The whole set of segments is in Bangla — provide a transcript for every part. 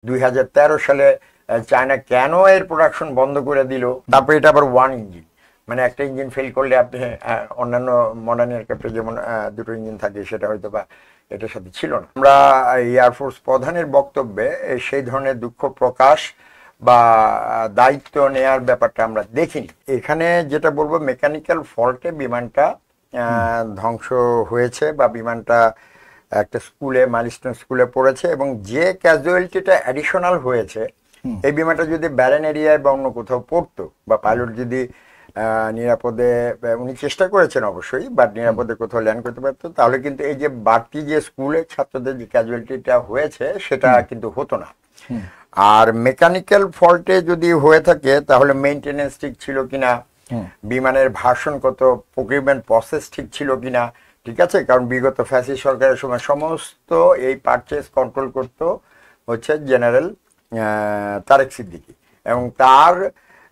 2013 সালে চায়না কেন এর প্রোডাকশন বন্ধ করে দিল। তারপরে এটা আবার ওয়ান ইঞ্জিন, মানে একটা ইঞ্জিন ফেল করলে আপনি অন্যান্য মডার্ন এয়ারক্রাফটে যেমন দুটো ইঞ্জিন থাকে, সেটা হয়তো বা এটার সাথে ছিল না। আমরা এয়ারফোর্স প্রধানের বক্তব্যে সেই ধরনের দুঃখ প্রকাশ বা দায়িত্ব নেয়ার ব্যাপারটা আমরা দেখিনি। এখানে যেটা বলবো, মেকানিক্যাল ফল্টে বিমানটা ধ্বংস হয়েছে বা বিমানটা একটা স্কুলে, মাইলস্টোন স্কুলে পড়েছে, এবং যে ক্যাজুয়ালিটিটা অ্যাডিশনাল হয়েছে, এই বিমানটা যদি ব্যারেন এরিয়ায় বা অন্য কোথাও পড়তো, বা পাইলট যদি নিরাপদে, উনি চেষ্টা করেছেন অবশ্যই, বাট নিরাপদে কোথাও ল্যান্ড করতে পারতো, তাহলে কিন্তু এই যে বাড়তি যে স্কুলে ছাত্রদের যে ক্যাজুয়ালিটিটা হয়েছে সেটা কিন্তু হতো না। আর মেকানিক্যাল ফল্টে যদি হয়ে থাকে তাহলে মেইনটেনেন্স ঠিক ছিল কিনা, বিমানের ভার্সন কত, প্রকিউরমেন্ট প্রসেস ঠিক ছিল কিনা, ঠিক আছে। কারণ বিগত ফ্যাসিস্ট সরকারের সময় সমস্ত এই পারচেজ কন্ট্রোল করতো হচ্ছে জেনারেল তারেক সিদ্দিকী, এবং তার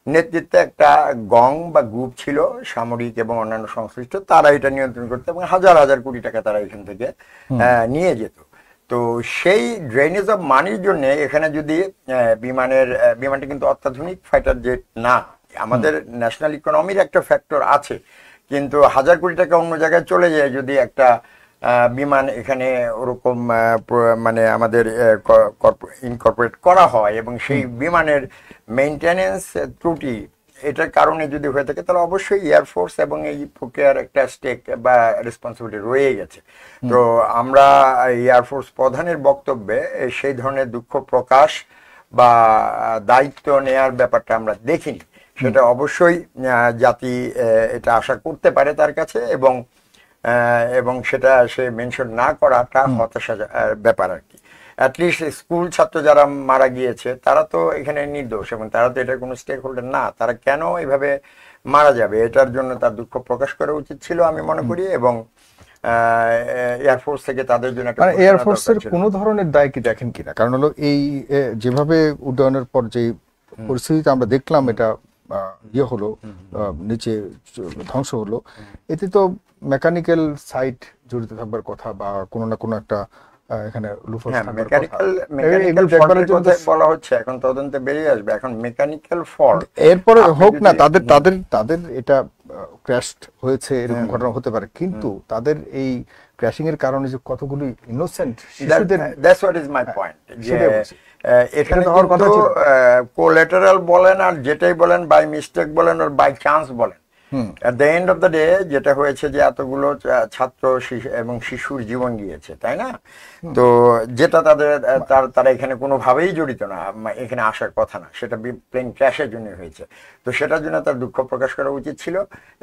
নেতৃত্বে একটা গং বা গ্রুপ ছিল সামরিক এবং অন্যান্য সংশ্লিষ্ট, তারা এটা নিয়ন্ত্রণ করতো এবং হাজার হাজার কোটি টাকা তারা এখান থেকে নিয়ে যেত। তো সেই ড্রেনেজ অফ মানির জন্য এখানে যদি বিমানটা কিন্তু অত্যাধুনিক ফাইটার জেট না, আমাদের ন্যাশনাল ইকোনমির একটা ফ্যাক্টর আছে, কিন্তু হাজার কোটি টাকা অন্য জায়গায় চলে যায় যদি একটা বিমান এখানে ওরকম মানে আমাদের ইনকর্পোরেট করা হয়, এবং সেই বিমানের মেইনটেনেন্স ত্রুটি এটার কারণে যদি হয়ে থাকে, তাহলে অবশ্যই এয়ারফোর্স এবং এই প্রক্রিয়ার একটা স্টেক বা রেসপন্সিবিলিটি রয়ে গেছে। তো আমরা এয়ারফোর্স প্রধানের বক্তব্যে সেই ধরনের দুঃখ প্রকাশ বা দায়িত্ব নেয়ার ব্যাপারটা আমরা দেখিনি। সেটা অবশ্যই জাতি এটা আশা করতে পারে তার কাছে, এবং সেটা সে মেনশন না করাটা হতাশার ব্যাপার আর কি। অ্যাটলিস্ট স্কুল ছাত্র যারা মারা গিয়েছে তারা তো এখানে নির্দোষ, এবং তারা তো এটার কোনো স্টেক হোল্ডার না, তারা কেন এইভাবে মারা যাবে, এটার জন্য তার দুঃখ প্রকাশ করা উচিত ছিল আমি মনে করি। এবং এয়ারফোর্স থেকে তাদের জন্য একটা এয়ারফোর্সের কোনো ধরনের দায় কি দেখেন কিনা? কারণ হলো এই যেভাবে উড্ডয়নের পর যে পরিস্থিতিতে আমরা দেখলাম এটা ইয়ে হলো, নিচে ধ্বংস হলো, এতে তো মেকানিক্যাল সাইট জড়িত থাকবার কথা, বা কোনো না কোনো একটা এখানে বলা হচ্ছে, এখন তদন্তে বেরিয়ে আসবে। এখন মেকানিক্যাল ফল্ট এরপরে হোক না, তাদের এটা ক্র্যাশ হয়েছে এরকম ঘটনা হতে পারে, কিন্তু তাদের এই ক্র্যাশিং এর কারণে যে কতগুলো ইনোসেন্ট শিশুদের, that's what is my point, যে এখানে কোল্যাটারাল বলেন আর যেটাই বলেন, বাই মিস্টেক বলেন আর বাই চান্স বলেন, at the end of the day যেটা হয়েছে যে এতগুলো ছাত্র এবং শিশুর জীবন গিয়েছে, তাই না? তো যেটা তারা এখানে কোনোভাবেই জড়িত না, এখানে আসার কথা না, সেটা প্লেন ক্র্যাশের জন্য হয়েছে। তো সেটার জন্য তার দুঃখ প্রকাশ করা উচিত ছিল,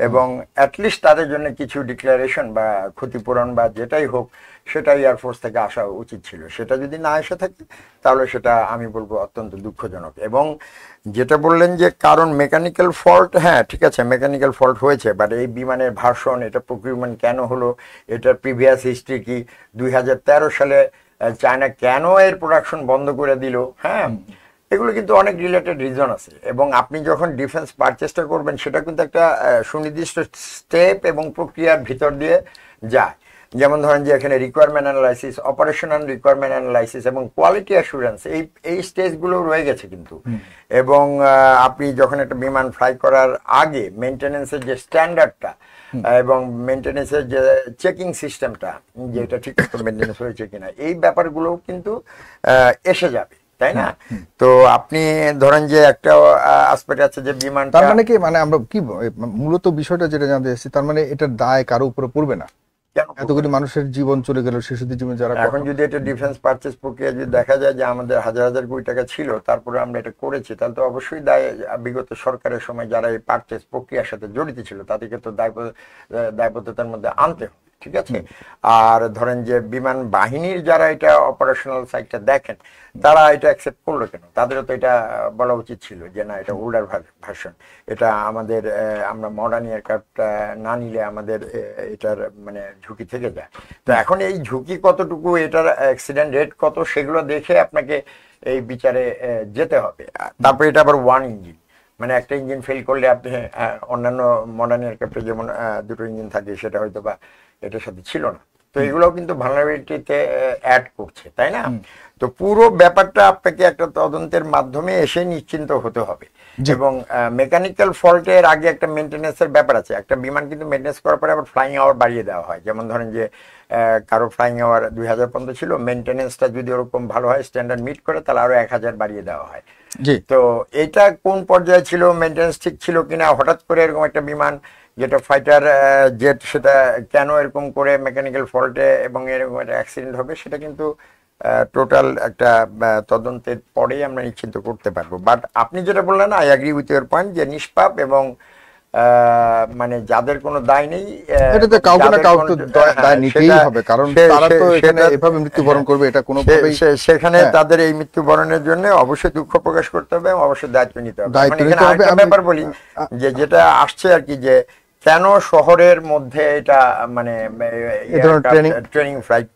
এবং অ্যাটলিস্ট তাদের জন্য কিছু ডিক্লারেশন বা ক্ষতিপূরণ বা যেটাই হোক, সেটা এয়ারফোর্স থেকে আসা উচিত ছিল। সেটা যদি না এসে থাকে তাহলে সেটা আমি বলবো অত্যন্ত দুঃখজনক। এবং যেটা বললেন যে কারণ মেকানিক্যাল ফল্ট, হ্যাঁ ঠিক আছে, মেকানিক্যাল ফল্ট হয়েছে, বাট এই বিমানের ভার্সন, এটা প্রকিউরমেন্ট কেন হলো, এটার প্রিভিয়াস হিস্ট্রি কি, 2013 সালে চায়না কেন এর প্রোডাকশন বন্ধ করে দিল, হ্যাঁ, এগুলো কিন্তু অনেক রিলেটেড রিজন আছে। এবং আপনি যখন ডিফেন্স পারচেসটা করবেন, সেটা কিন্তু একটা সুনির্দিষ্ট স্টেপ এবং প্রক্রিয়ার ভিতর দিয়ে যায়। যেমন ধরেন যে এখানে requirement analysis, operational requirement analysis এবং কোয়ালিটি অ্যাসুরেন্স, এই স্টেজগুলো রয়ে গেছে কিন্তু। এবং আপনি যখন একটা বিমান ফ্লাই করার আগে মেইনটেনেন্সের যে স্ট্যান্ডার্ডটা এবং মেইনটেনেন্সের যে চেকিং সিস্টেমটা, যে এটা ঠিক মতো মেইনটেনেন্স হয়েছে কিনা, এই ব্যাপারগুলো কিন্তু এসে যাবে, তাই না? তো আপনি ধরেন যে একটা আসপেক্ট আছে যে বিমান, তার মানে কি, মানে আমরা কি মূলত বিষয়টা যেটা জানতে চাইছি, তার মানে এটার দায় কারো উপরে পড়বে না? এতগুলি মানুষের জীবন চলে গেল, শিশুদের জীবন যারা, এখন যদি এটা ডিফেন্স পারচেজ প্রক্রিয়া যদি দেখা যায় যে আমাদের হাজার হাজার কোটি টাকা ছিল, তারপরে আমরা এটা করেছি, তাহলে তো অবশ্যই দায় বিগত সরকারের সময় যারা এই পারচেজ প্রক্রিয়ার সাথে জড়িত ছিল তাদেরকে তো দায়বদ্ধতার মধ্যে আনতে হবে, ঠিক আছে? আর ধরেন যে বিমান বাহিনীর যারা এটা অপারেশনাল সাইডটা দেখেন, তারা এটা অ্যাকসেপ্ট করলো কেন? তাদেরও তো এটা বলা উচিত ছিল যে না, এটা ওল্ডার ভার্সন, এটা আমাদের, আমরা মডার্ন এয়ারক্রাফট না নিলে আমাদের এটার মানে ঝুঁকি থেকে যায়। তো এখন এই ঝুঁকি কতটুকু, এটার অ্যাক্সিডেন্ট রেট কত, সেগুলো দেখে আপনাকে এই বিচারে যেতে হবে। তারপরে এটা আবার ওয়ান ইঞ্জিন, মানে একটা ইঞ্জিন ফেল করলে আপনি অন্যান্য মডার্ন এয়ারক্রাফটে যেমন দুটো ইঞ্জিন থাকে, সেটা হয়তো বা এটার সাথে ছিল না। তো এগুলোও কিন্তু ভালনারেবিলিটিতে অ্যাড করছে, তাই না? তো পুরো ব্যাপারটা আপনাকে একটা তদন্তের মাধ্যমে এসে নিশ্চিন্ত হতে হবে। এবং মেকানিক্যাল ফল্টের আগে একটা মেনটেন্যান্সের ব্যাপার আছে। একটা বিমান কিন্তু মেনটেন্যান্স করার পরে আবার ফ্লাইং আওয়ার বাড়িয়ে দেওয়া হয়। যেমন ধরেন যে কারো ফ্লাইং আওয়ার 2000 পর্যন্ত ছিল, মেনটেন্যান্সটা যদি ওরকম ভালো হয়, স্ট্যান্ডার্ড মিট করে, তাহলে আরো 1000 বাড়িয়ে দেওয়া হয়। তো এটা কোন পর্যায়ে ছিল, মেনটেন্যান্স ঠিক ছিল কিনা, হঠাৎ করে এরকম একটা বিমান যেটা ফাইটার জেট, সেটা কেন এরকম করে মেকানিক্যাল ফল্টে এবং এরকম একটা অ্যাক্সিডেন্ট হবে, সেটা কিন্তু টোটাল একটা তদন্তের পরেই আমরা নিশ্চিন্ত করতে পারবো। বাট আপনি যেটা বললেন, I agree with your point, যে নিষ্পাপ এবং মানে যাদের কোনো দায় নেই, এটাতে কাউকে না কাউকে দায় নিতেই হবে, কারণ তারা তো এখানে এভাবে মৃত্যুবরণ করবে, এটা কোনোভাবেই সেখানে তাদের এই মৃত্যুবরণের জন্য অবশ্যই দুঃখ প্রকাশ করতে হবে, অবশ্যই দায়িত্ব নিতে হবে। দায়িত্ব নিতে হবে। আমি ব্যাপার বলি যে যেটা আসছে আর কি, যে কেন শহরের মধ্যে এটা মানে ট্রেনিং ফ্লাইট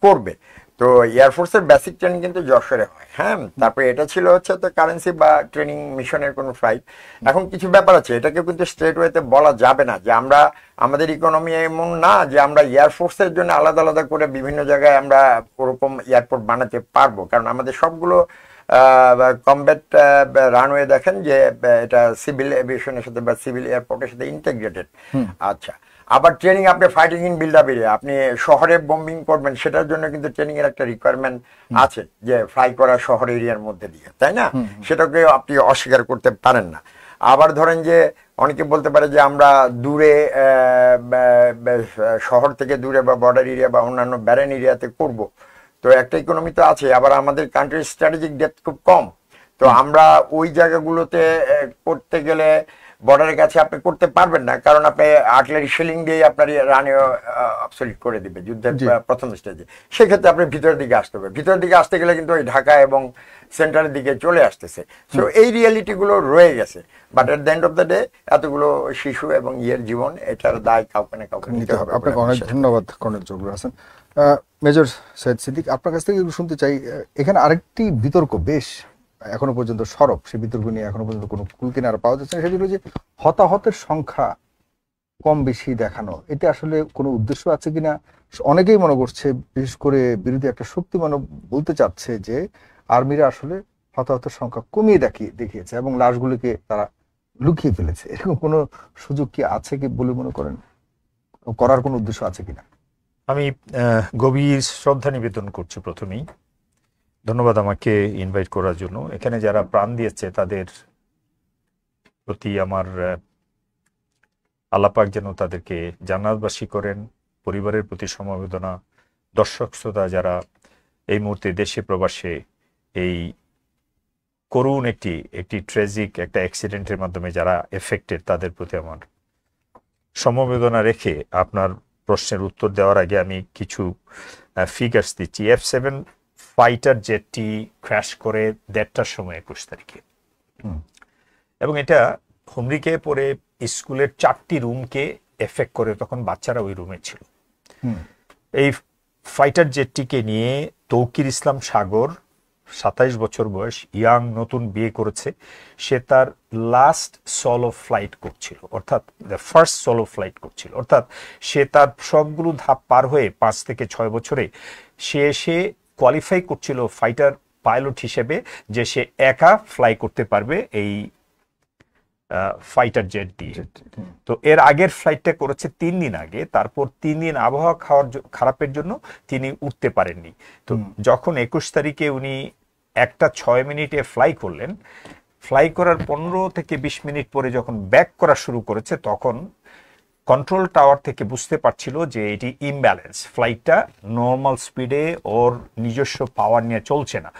করবে। তো এয়ারফোর্সের বেসিক ট্রেনিং কিন্তু যশোরে হয়, হ্যাঁ। তারপরে এটা ছিল হচ্ছে তো কারেন্সি বা ট্রেনিং মিশনের কোনো ফ্লাইট। এখন কিছু ব্যাপার আছে, এটাকে কিন্তু স্ট্রেট ওয়েতে বলা যাবে না যে আমরা, আমাদের ইকোনমি এমন না যে আমরা এয়ারফোর্সের জন্য আলাদা আলাদা করে বিভিন্ন জায়গায় আমরা ওরকম এয়ারপোর্ট বানাতে পারবো, কারণ আমাদের সবগুলো কমব্যাট রানওয়ে দেখেন যে এটা সিভিল এভিয়েশনের সাথে বা সিভিল এয়ারপোর্টের সাথে ইন্টিগ্রেটেড। আচ্ছা, আবার ট্রেনিং, আপনি fighting in build up area, আপনি শহরে বোম্বিং করবেন, সেটার জন্য কিন্তু ট্রেনিং এর একটা রিকোয়ারমেন্ট আছে, যে ফ্লাই করা শহর এরিয়ার মধ্যে দিয়ে, তাই না? সেটাকে আপনি অস্বীকার করতে পারেন না। আবার ধরেন যে অনেকে বলতে পারে যে আমরা দূরে, শহর থেকে দূরে বা বর্ডার এরিয়া বা অন্যান্য ব্যারেন এরিয়াতে করব, তো একটা ইকোনমি তো আছে। আবার আমাদের কান্ট্রির স্ট্র্যাটেজিক ডেপথ খুব কম, তো আমরা ওই জায়গাগুলোতে করতে গেলে বর্ডারের কাছে আপনি করতে পারবেন না, কারণ আপনি আর্টিলারি শেলিং দিয়ে আপনার রানে অবসলিট করে দিবে যুদ্ধের প্রথম স্টেজে। সেক্ষেত্রে আপনি ভিতরের দিকে আসতে হবে, ভিতরের দিকে আসতে গেলে কিন্তু ওই ঢাকা এবং সেন্ট্রালের দিকে চলে আসতেছে। সো এই রিয়ালিটি গুলো রয়ে গেছে। But at the end of the day এতগুলো শিশু এবং ইয়ের জীবন, এটার দায় কাউকে না কাউকে নিতে হবে। আপনাকে অনেক ধন্যবাদ কর্নেল জহুরুল হাসান। মেজর সৈয়দ সিদ্দিক, আপনার কাছ থেকে একটু শুনতে চাই, এখানে আরেকটি বিতর্ক বেশ এখনো পর্যন্ত সরব, সেই বিতর্ক নিয়ে এখনো পর্যন্ত কোনো কুল কিনারা পাওয়া যাচ্ছে না। সেটি হলো যে হতাহতের সংখ্যা কম বেশি দেখানো, এতে আসলে কোনো উদ্দেশ্য আছে কিনা? অনেকেই মনে করছে, বিশেষ করে বিরোধী একটা শক্তি বলতে চাচ্ছে যে আর্মিরা আসলে হতাহতের সংখ্যা কমিয়ে দেখিয়েছে এবং লাশগুলিকে তারা লুকিয়ে ফেলেছে। এরকম কোনো সুযোগ কি আছে কি বলে মনে করেন? করার কোনো উদ্দেশ্য আছে কিনা? আমি গভীর শ্রদ্ধা নিবেদন করছি। প্রথমেই ধন্যবাদ আমাকে ইনভাইট করার জন্য। এখানে যারা প্রাণ দিয়েছে তাদের প্রতি আমার আল্লাহ পাক যেন তাদেরকে জান্নাতবাসী করেন, পরিবারের প্রতি সমবেদনা। দর্শক শ্রোতা যারা এই মুহূর্তে দেশে প্রবাসে এই করুণ একটি ট্র্যাজিক একটা অ্যাক্সিডেন্টের মাধ্যমে যারা এফেক্টেড, তাদের প্রতি আমার সমবেদনা রেখে আপনার প্রশ্নের উত্তর দেওয়ার আগে আমি কিছু ফিগার্স দিচ্ছি। F-7 ফাইটার জেটটি ক্র্যাশ করে 1:30টার সময় 21 তারিখে, এবং এটা হুমরিকে পরে স্কুলের 4টি রুমকে এফেক্ট করে, তখন বাচ্চারা ওই রুমে ছিল। এই ফাইটার জেটটিকে নিয়ে তৌকির ইসলাম সাগর, 27 বছর বয়স, ইয়াং, নতুন বিয়ে করেছে। সে তার লাস্ট সোলো ফ্লাইট করছিল, অর্থাৎ ফার্স্ট সোলো ফ্লাইট করছিল, অর্থাৎ সে তার সবগুলো ধাপ পার হয়ে 5 থেকে 6 বছরে সে কোয়ালিফাই করছিল ফাইটার পাইলট হিসেবে, যে সে একা ফ্লাই করতে পারবে এই ফাইটার জেট দিয়ে। তো এর আগের ফ্লাইটটা করেছে 3 দিন আগে, তারপর 3 দিন আবহাওয়া খারাপের জন্য তিনি উঠতে পারেননি। তো যখন 21 তারিখে উনি 1:06 ফ্লাই করলেন, ফ্লাই করার 15 থেকে 20 মিনিট পরে যখন ব্যাক করা শুরু করেছে, তখন কন্ট্রোল টাওয়ার থেকে বুঝতে পারছিল যে এটি ইমব্যালেন্স, ফ্লাইটটা নর্মাল স্পিডে ওর নিজস্ব পাওয়ার নিয়ে চলছে না।